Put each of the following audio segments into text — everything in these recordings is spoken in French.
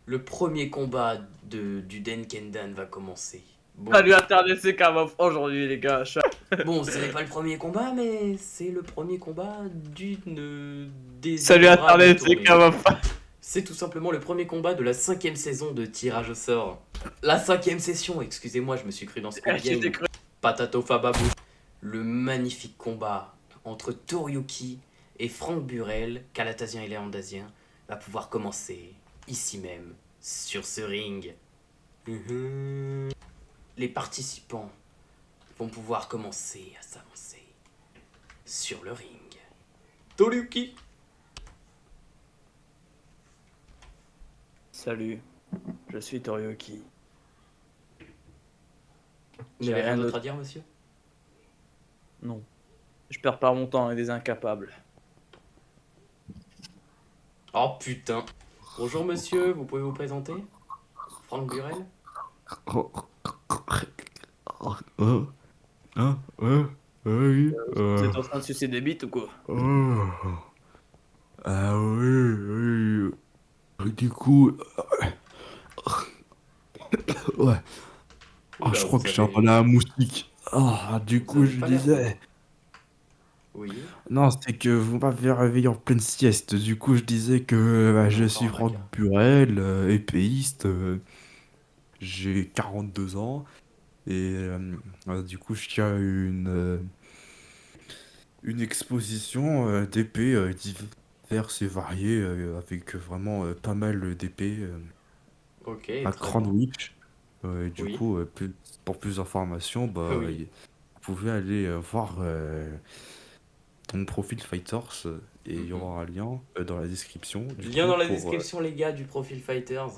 Le premier combat du Denkendan va commencer. Bon, Salut Internet, c'est Kamov aujourd'hui, les gars. bon, ce n'est pas le premier combat, mais c'est le premier combat d'une des Salut innombrables Internet, c'est tournées. Kamov. C'est tout simplement le premier combat de la cinquième saison de Tirage au sort. La cinquième session, excusez-moi, je me suis cru dans Squid J'étais Game. cru. Patato Fababou. Le magnifique combat entre Toryuki et Franck Burel, Calatasien et Léandasien, va pouvoir commencer ici même, sur ce ring. Les participants vont pouvoir commencer à s'avancer sur le ring. Toryuki. Salut, je suis Torioki. Vous J'ai n'avez rien rien d'autre d'autre. à dire, monsieur? Non. Je perds pas mon temps avec des incapables. Oh putain. Bonjour monsieur, vous pouvez vous présenter? Franck Burel? Oh, oh, ah, ouais, oui, Vous êtes en train de sucer des bites ou quoi? oh, ah oui, oui, du coup, ouais, je Oula, crois que j'ai entendu un moustique. Du vous coup, avez je pas l'air bien. disais, Oui, non, c'est que vous m'avez réveillé en pleine sieste. Du coup, je disais que on est je encore suis en Franck placard. Burel, épéiste, j'ai 42 ans, et du coup, je tiens une exposition d'épées diverses et variées, avec vraiment pas mal d'épées Ok, à très bien. Cranwich. Du Oui, coup, pour plus d'informations, oui. vous pouvez aller voir mon profil Fighters, et il y Mhm. aura un lien dans la description. Du Lien coup, dans la description, les gars, du profil Fighters.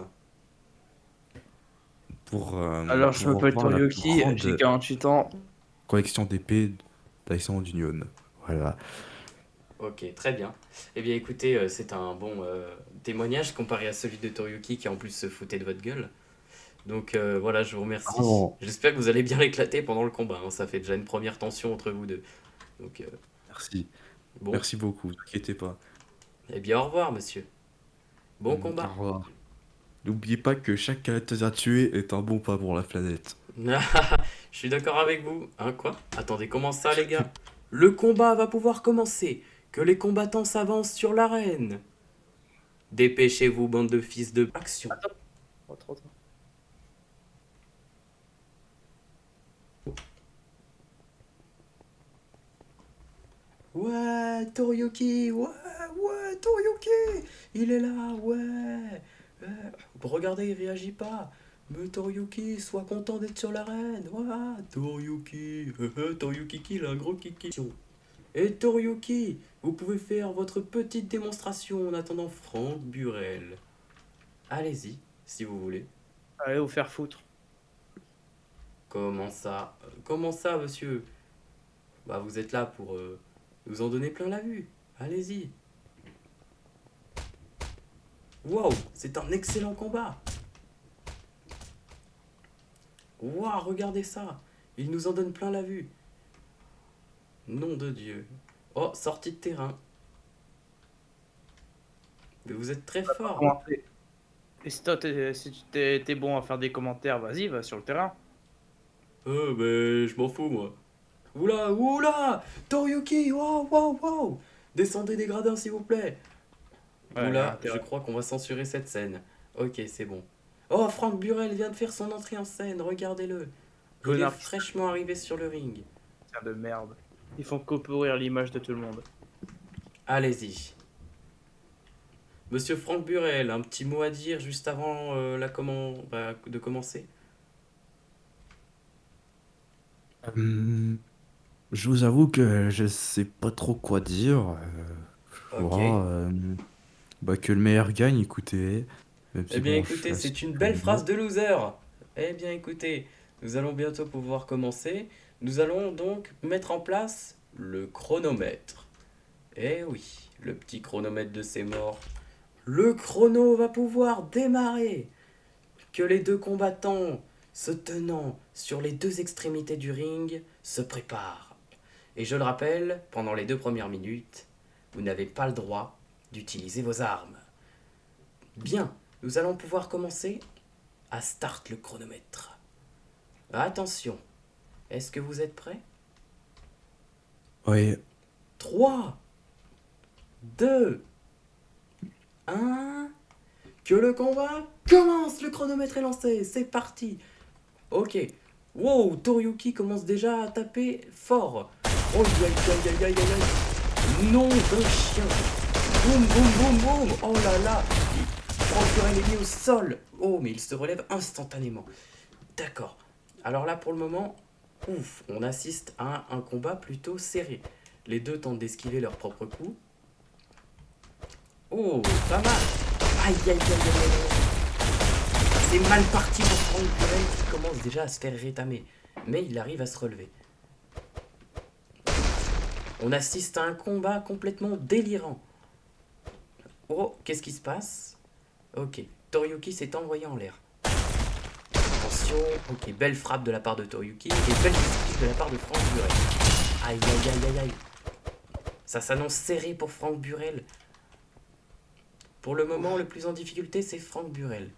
Alors, je pour m'appelle voir la plus Torioki, j'ai grande 48 ans. collection d'épées d'Alexandre d'Union. Voilà. Ok, très bien. Eh bien, écoutez, c'est un bon témoignage comparé à celui de Toryuki qui en plus se foutait de votre gueule. Donc voilà, je vous remercie. Oh, J'espère que vous allez bien l'éclater pendant le combat, hein. Ça fait déjà une première tension entre vous deux. Donc merci. bon, Merci beaucoup, ne vous inquiétez pas. eh bien au revoir, monsieur. Bon Au combat. revoir. N'oubliez pas que chaque Galatasaray tué est un bon pas pour la planète. Je suis d'accord avec vous. Hein, quoi? Attendez, comment ça, les gars? Le combat va pouvoir commencer. Que les combattants s'avancent sur l'arène. Dépêchez-vous, bande de fils de... Action. Attends. Oh, trop. Ouais, Toryuki, ouais, Toryuki, il est là, ouais. Ouais. Regardez, il réagit pas. Mais Toryuki, sois content d'être sur l'arène. Ouais, Toryuki, Toryuki, il a un gros kiki. Et Toryuki, vous pouvez faire votre petite démonstration en attendant Franck Burel. Allez-y, si vous voulez. Allez vous faire foutre. Comment ça? Comment ça, monsieur? Bah, vous êtes là pour nous en donner plein la vue. Allez-y. Waouh, c'est un excellent combat. Waouh, regardez ça. Il nous en donne plein la vue. Nom de Dieu. Oh, sortie de terrain. Mais vous êtes très fort. Commenter. Et si toi, si tu t'es bon à faire des commentaires, vas-y, va sur le terrain. Mais je m'en fous, moi. Oula, oula, Toryuki, waouh, waouh, waouh. Descendez des gradins, s'il vous plaît. Ouais, il y a Oula, je intérêt. crois qu'on va censurer cette scène. Ok, c'est bon. Oh, Franck Burel vient de faire son entrée en scène, regardez-le. Il est Connard qui fraîchement arrivé sur le ring. sert de merde. Ils font qu'opérer l'image de tout le monde. Allez-y. Monsieur Franck Burel, un petit mot à dire juste avant de commencer? Euh, je vous avoue que je sais pas trop quoi dire. Je Ok. vois que le meilleur gagne, écoutez. Même Eh si bien bon, je suis écoutez, assez c'est une belle phrase furieux. de loser. Eh bien écoutez, nous allons bientôt pouvoir commencer. Nous allons donc mettre en place le chronomètre. Eh oui, le petit chronomètre de ses morts. Le chrono va pouvoir démarrer. Que les deux combattants se tenant sur les deux extrémités du ring se préparent. Et je le rappelle, pendant les 2 premières minutes, vous n'avez pas le droit d'utiliser vos armes. Bien, nous allons pouvoir commencer à start le chronomètre. Attention, est-ce que vous êtes prêts? Oui. 3, 2, 1... Que le combat commence. Le chronomètre est lancé, c'est parti. Ok. Wow, Toryuki commence déjà à taper fort. Oh, aïe, aïe, aïe, aïe, aïe, aïe. Nom d'un chien. Boum, boum, boum, boum. Oh là là. Franck Burel est mis au sol. Oh, mais il se relève instantanément. D'accord. Alors là, pour le moment, ouf, on assiste à un combat plutôt serré. Les deux tentent d'esquiver leurs propres coups. Oh, pas mal. Aïe, aïe, aïe, aïe, aïe. C'est mal parti pour Franck Burel qui commence déjà à se faire rétamer. Mais il arrive à se relever. On assiste à un combat complètement délirant. Oh, qu'est-ce qui se passe? Ok, Toryuki s'est envoyé en l'air. Attention, ok, belle frappe de la part de Toryuki et belle esquive de la part de Franck Burel. Aïe, aïe, aïe, aïe, aïe. Ça s'annonce serré pour Franck Burel. Pour le moment, le plus en difficulté, c'est Franck Burel.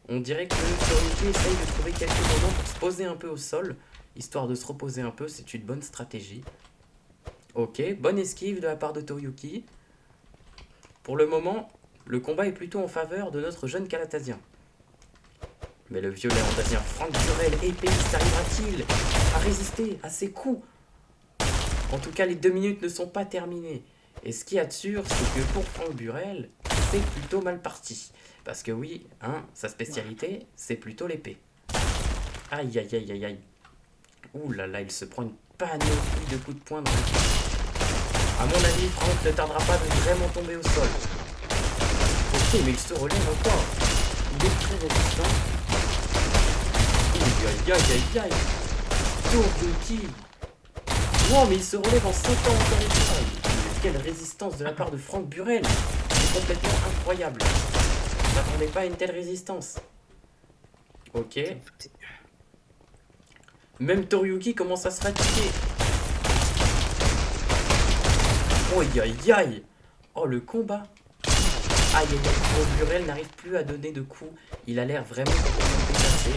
On dirait que Toryuki essaye de trouver quelques moments pour se poser un peu au sol, histoire de se reposer un peu, c'est une bonne stratégie. Ok, bonne esquive de la part de Toryuki. Pour le moment, le combat est plutôt en faveur de notre jeune Calatasien. Mais le vieux Léandasien Franck Burel, épéiste, arrivera-t-il à résister à ses coups? En tout cas, les 2 minutes ne sont pas terminées. Et ce qu'il y a de sûr, c'est que pour Franck Burel, c'est plutôt mal parti. Parce que oui, hein, sa spécialité, c'est plutôt l'épée. Aïe, aïe, aïe, aïe, aïe. Ouh là là, il se prend une panoplie de coups de poing dans le cul. À mon avis, Franck ne tardera pas de vraiment tomber au sol. Ok, mais il se relève encore. Il est très résistant. Aïe, aïe, aïe, aïe, aïe. Toryuki. Wow, mais il se relève en sautant encore une fois. Quelle résistance de la part de Franck Burel. C'est complètement incroyable. Je m'attendais pas à une telle résistance. Ok. Même Toryuki commence à se fatiguer. Oh, aïe, aïe, aïe. Oh, le combat. Aïe, aïe, aïe. Franck Burel n'arrive plus à donner de coups. Il a l'air vraiment complètement dépassé.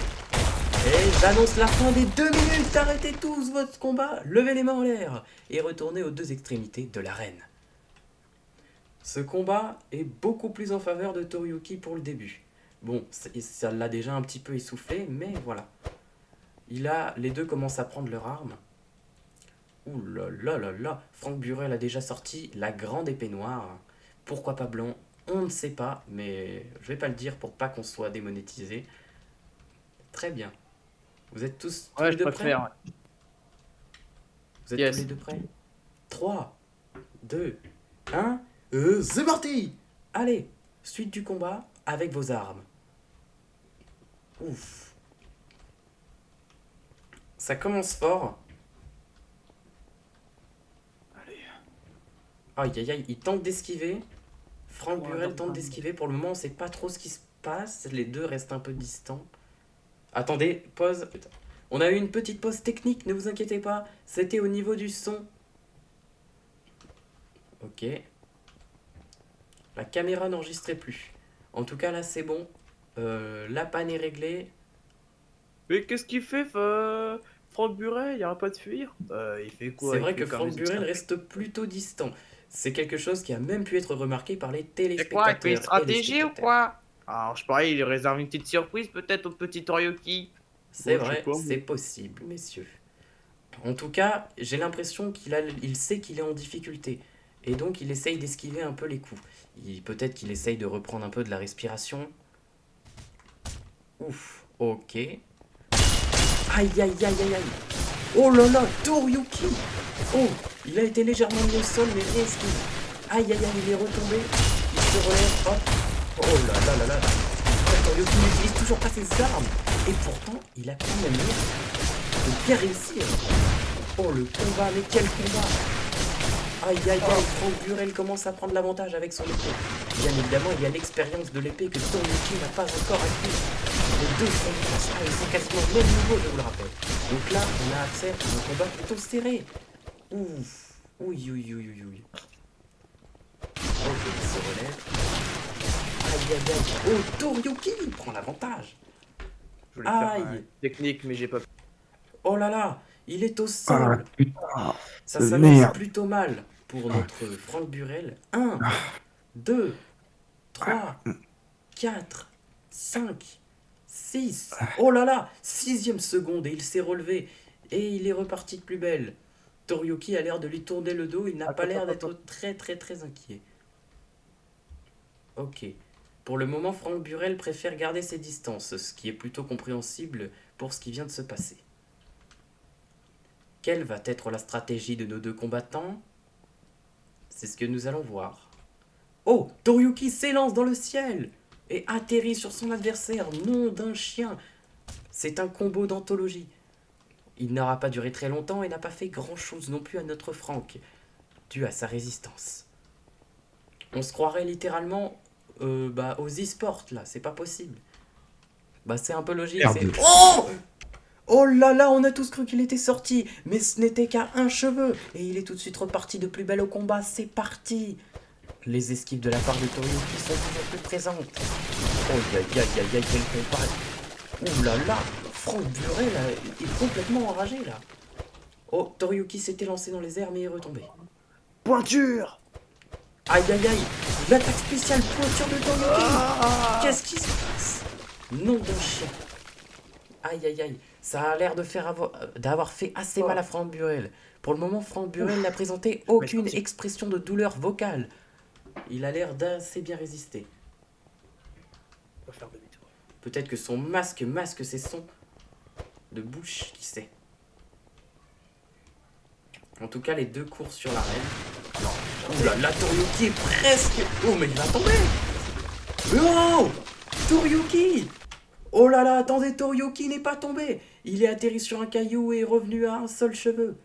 Et j'annonce la fin des 2 minutes. Arrêtez tous votre combat. Levez les mains en l'air. Et retournez aux 2 extrémités de l'arène. Ce combat est beaucoup plus en faveur de Toryuki pour le début. Bon, ça l'a déjà un petit peu essoufflé, mais voilà. Les deux commencent à prendre leurs armes. Ouh là là là là. Franck Burel a déjà sorti la grande épée noire. Pourquoi pas blanc? On ne sait pas, mais je vais pas le dire pour pas qu'on soit démonétisé. Très bien. Vous êtes tous Ouais, les je deux prêts? préfère. Vous êtes Yes. tous les deux prêts? 3, 2, 1, c'est parti! Allez, suite du combat avec vos armes. Ouf. Ça commence fort. Allez. Aïe aïe aïe, il tente d'esquiver. Franck Ouais, Burel non, tente non. d'esquiver. Pour le moment, on sait pas trop ce qui se passe. Les deux restent un peu distants. Attendez, pause. On a eu une petite pause technique, ne vous inquiétez pas. C'était au niveau du son. Ok. La caméra n'enregistrait plus. En tout cas, là, c'est bon. La panne est réglée. Mais qu'est-ce qu'il fait, Franck Burel? Il arrête pas de fuir. Il fait quoi? C'est Il vrai fait que comme Franck les Burel externes. reste plutôt distant. C'est quelque chose qui a même pu être remarqué par les C'est quoi? Il fait une téléspectateurs et les stratégie ou spectateurs. quoi? Alors, je parie, il réserve une petite surprise peut-être au petit Torioki. C'est Bon, je sais vrai, pas, moi. c'est possible, messieurs. En tout cas, j'ai l'impression il sait qu'il est en difficulté. Et donc, il essaye d'esquiver un peu les coups. Peut-être qu'il essaye de reprendre un peu de la respiration. Ouf, ok. Aïe, aïe, aïe, aïe, aïe. Oh là là, Toryuki. Oh, il a été légèrement mis au sol, mais réesquive. Aïe, aïe, aïe, il est retombé. Il se relève, hop. Oh là là là là. Toryuki n'utilise toujours pas ses armes. Et pourtant, il a quand même l'air de bien réussir. Oh, le combat, mais quel combat. Aïe, aïe, aïe, Franck Burel commence à prendre l'avantage avec son épée. Bien évidemment, il y a l'expérience de l'épée que Toryuki n'a pas encore acquise. Les deux ils sont quasiment au même niveau, je vous le rappelle. Donc là, on a accès à un combat plutôt serré. Ouf. Oui, oui, oui, oui, oui. Ok, il se relève. Aïe aïe aïe. Oh, Toryuki prend l'avantage. Je voulais faire Aïe. une technique, mais j'ai pas pu. Oh là là, il est au Ah, sol. putain Ça de s'annonce merde. plutôt mal pour notre Franck Burel. 1, 2, 3, 4, 5, 6. Oh là là, 6e seconde et il s'est relevé. Et il est reparti de plus belle. Toryuki a l'air de lui tourner le dos, il n'a pas l'air d'être très inquiet. Ok. Pour le moment, Franck Burel préfère garder ses distances, ce qui est plutôt compréhensible pour ce qui vient de se passer. Quelle va être la stratégie de nos deux combattants? C'est ce que nous allons voir. Oh, Toryuki s'élance dans le ciel et atterrit sur son adversaire, nom d'un chien. C'est un combo d'anthologie. Il n'aura pas duré très longtemps et n'a pas fait grand-chose non plus à notre Franck, dû à sa résistance. On se croirait littéralement aux e-sports, là, c'est pas possible. Bah c'est un peu logique, Merde. c'est... Oh! Oh là là, on a tous cru qu'il était sorti, mais ce n'était qu'à un cheveu, et il est tout de suite reparti de plus belle au combat, c'est parti! Les esquives de la part de Toryuki sont toujours plus présentes. Oh aïe aïe aïe aïe, quel combat! Ouh là là, Franck Burel est complètement enragé là. Oh, Toryuki s'était lancé dans les airs mais est retombé. Pointure. Aïe aïe aïe, l'attaque spéciale pointure de Toryuki! Qu'est-ce qui se passe? Nom d'un chien. Aïe aïe aïe, ça a l'air d'avoir fait assez mal à Franck Burel. Pour le moment, Franck Burel n'a présenté aucune expression de douleur vocale. Il a l'air d'assez bien résister. On va faire demi-tour. Peut-être que son masque masque ses sons de bouche, qui sait. En tout cas, les deux courent sur l'arène. Oh là là, Toryuki est presque... Oh, mais il va tomber! Oh! Toryuki! Oh là là, attendez, Toryuki n'est pas tombé! Il est atterri sur un caillou et est revenu à un seul cheveu.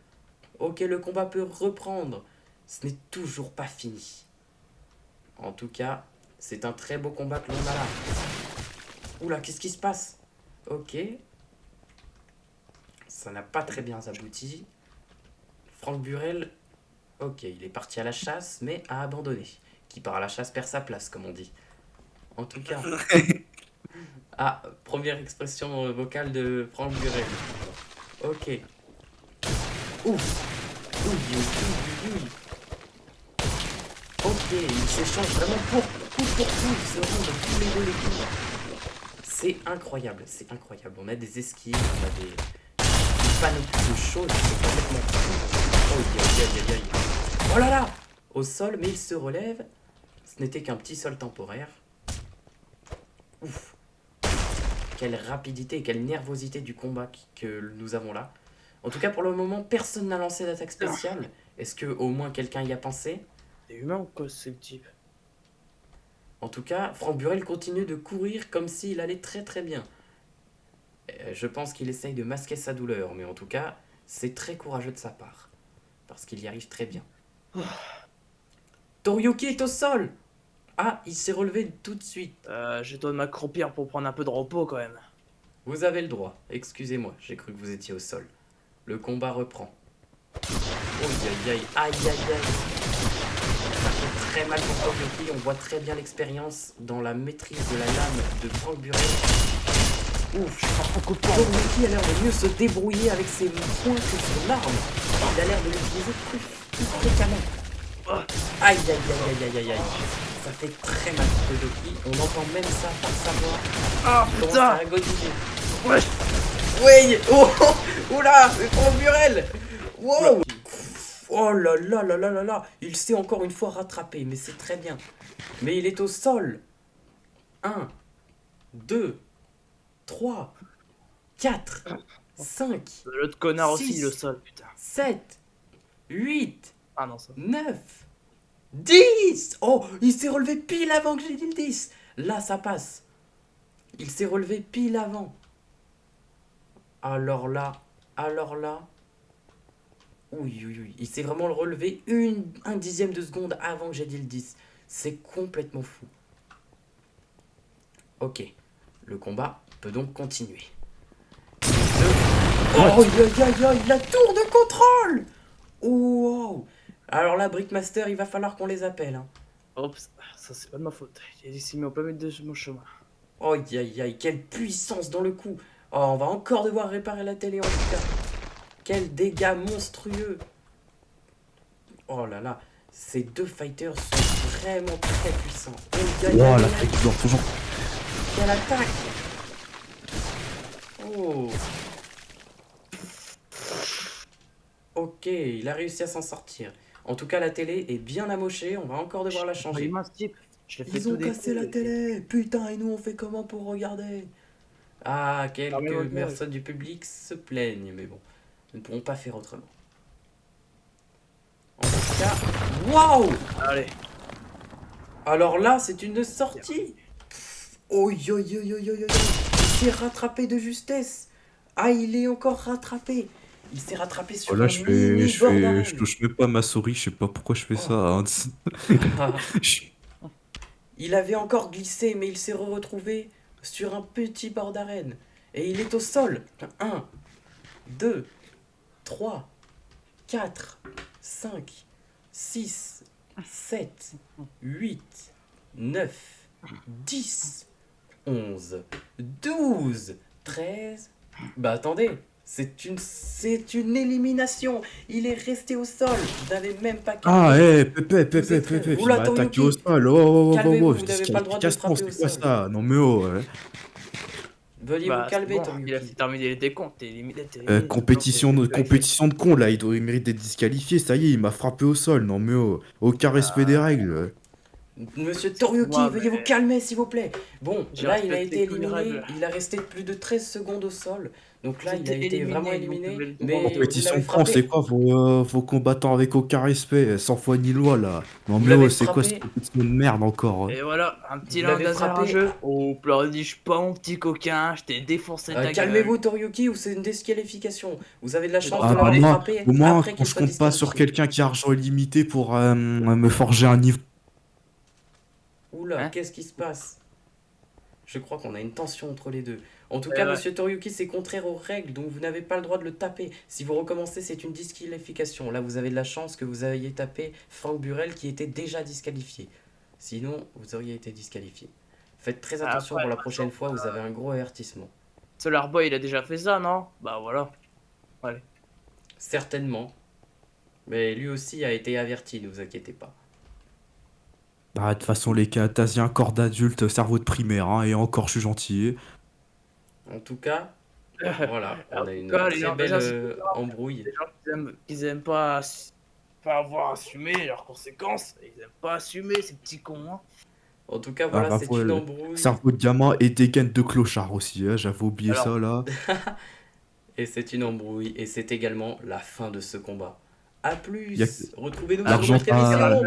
Ok, le combat peut reprendre. Ce n'est toujours pas fini. En tout cas, c'est un très beau combat que l'on a là. Oula, qu'est-ce qui se passe? Ok. Ça n'a pas très bien abouti. Franck Burel, ok, il est parti à la chasse, mais a abandonné. Qui part à la chasse perd sa place, comme on dit. En tout cas... Ah, première expression vocale de Franck Burel. Ok. Ouf. Ok, ils s'échangent vraiment coup pour coup. Ils se rendent tous les deux les coups. C'est incroyable, c'est incroyable. On a des esquives, on a des panoplies de choses. C'est complètement fou. Oh, aïe. Oh là là! Au sol, mais il se relève. Ce n'était qu'un petit sol temporaire. Ouf. Quelle rapidité, quelle nervosité du combat que nous avons là. En tout cas, pour le moment, personne n'a lancé d'attaque spéciale. Est-ce que au moins quelqu'un y a pensé? C'est humain ou quoi, ce type? En tout cas, Franck Burel continue de courir comme s'il allait très bien. Je pense qu'il essaye de masquer sa douleur, mais en tout cas, c'est très courageux de sa part. Parce qu'il y arrive très bien. Toryuki est au sol! Ah, il s'est relevé tout de suite. Je dois m'accroupir pour prendre un peu de repos quand même. Vous avez le droit. Excusez-moi, j'ai cru que vous étiez au sol. Le combat reprend. Oh aïe. Ça fait très mal pour Toryuki. On voit très bien l'expérience dans la maîtrise de la lame de Franck Burel. Ouf, Toryuki a l'air de mieux se débrouiller avec ses poings que son arme. Il a l'air de l'utiliser plus fréquemment. Aïe. Ça fait très mal pour Toryuki. On entend même ça par sa voix. Ah Comment putain! ça agonise. Ouais! Oui! Oh! Oula! Franck Burel! Wow! Oh là là! Il s'est encore une fois rattrapé, mais c'est très bien. Mais il est au sol. 1, 2, 3, 4, 5, L'autre connard aussi, Six. le sol, putain. 7, 8, Ah non, ça. 9, 10! Oh! Il s'est relevé pile avant que j'ai dit le 10. Là, ça passe. Il s'est relevé pile avant. Alors là. Oui. Il s'est vraiment relevé un dixième de seconde avant que j'ai dit le 10. C'est complètement fou. Ok. Le combat peut donc continuer. Oh, aïe, la tour de contrôle! Oh, wow. Alors là, Brickmaster, il va falloir qu'on les appelle. Hein. Oups, ça c'est pas de ma faute. Il s'est mis au plein milieu de mon chemin. Oh, aïe, aïe, aïe, quelle puissance dans le coup. Oh, on va encore devoir réparer la télé en tout cas. Quels dégâts monstrueux. Oh là là, ces deux fighters sont vraiment très puissants. Oh, aïe, aïe, Wow, aïe, la aïe, tête qui dort toujours. quelle attaque. Oh. Ok, il a réussi à s'en sortir. En tout cas, la télé est bien amochée, on va encore devoir la Il changer. m'a type. Je l'ai fait Ils tout ont cassé la détruire. télé. Putain, et nous on fait comment pour regarder? Ah, Fermez quelques votre gueule. personnes du public se plaignent, mais bon, nous ne pourrons pas faire autrement. En tout cas, waouh! Allez. Alors là, c'est une sortie. Oh, yo, yo, yo, yo, yo, yo. Il s'est rattrapé de justesse. Ah, il est encore rattrapé. Il s'est rattrapé sur Oh, là, un mini bord je d'arène. touche même pas ma souris, je sais pas pourquoi je fais ça, Oh. hein. Ah. Je- Il avait encore glissé, mais il s'est retrouvé sur un petit bord d'arène. Et il est au sol. 1, 2, 3, 4, 5, 6, 7, 8, 9, 10, 11, 12, 13. Bah attendez, c'est une élimination. Il est resté au sol. Vous n'avez même pas Ah, capté. Vous êtes Pépé, tu Oula, m'as attaqué au Toryuki, sol. Oh, oh, oh, oh, calmez-vous, oh, vous n'avez pas le droit de le disqualification, frapper au c'est quoi sol. ça? Non, mais oh, ouais. Veuillez vous Bah, c'est calmer, bon. Il a Toryuki. fait terminer les décomptes. T'es éliminé. T'es éliminé. Compétition de con, là, il mérite d'être disqualifié, ça y est, il m'a frappé au sol. Non, mais oh, aucun respect des Ah, règles. Monsieur Toryuki, moi, veuillez vous mais calmer, s'il vous plaît. Bon, j'ai là, il a respecté été toutes les éliminé. règles. Il a resté plus de 13 secondes au sol. Donc là, il a J'étais été vraiment éliminé, donc vous éliminé. avez le droit Mais de... vous Compétition l'avez de con, c'est frappé. quoi vos combattants avec aucun respect, sans foi ni loi, là? Non, Vous mais oh, l'avez c'est quoi cette frappé. compétition de merde encore? Et voilà, un petit Vous l'avez laser à frappé. jeu. Oh, pleurniche pas mon petit coquin, je t'ai défoncé ta gueule. Calmez-vous, Toryuki, ou c'est une disqualification. Vous avez de la C'est chance dans de Ah, ton bah l'avoir nez. moi, frappé au moins, après quand qu'il je soit compte pas sur disqualifié. quelqu'un qui a argent illimité pour me forger un niveau. Oula, Hein? qu'est-ce qui se passe? Je crois qu'on a une tension entre les deux. En tout Ouais, cas, ouais. monsieur Toryuki, c'est contraire aux règles, donc vous n'avez pas le droit de le taper. Si vous recommencez, c'est une disqualification. Là, vous avez de la chance que vous ayez tapé Franck Burel qui était déjà disqualifié. Sinon, vous auriez été disqualifié. Faites très attention Après, pour la de toute prochaine façon, fois, vous avez un gros avertissement. Solar Boy, il a déjà fait ça, non? Bah voilà. Allez. Certainement. Mais lui aussi a été averti, ne vous inquiétez pas. Bah, de toute façon, les Catasiens, corps d'adulte, cerveau de primaire, hein, et encore, je suis gentil. En tout cas, voilà, on En a tout une cas, les très gens, belle déjà, c'est embrouille. des gens qui aiment pas, pas avoir assumé leurs conséquences. Ils aiment pas assumer, ces petits cons, hein. En tout cas, Ah, voilà, bah, c'est une ouais, embrouille. cerveau de gamin et des gaines de clochard aussi, hein, j'avais oublié Alors, ça, là. Et c'est une embrouille, et c'est également la fin de ce combat. A Y a plus, retrouvez-nous sur l'argent notre émission. pas...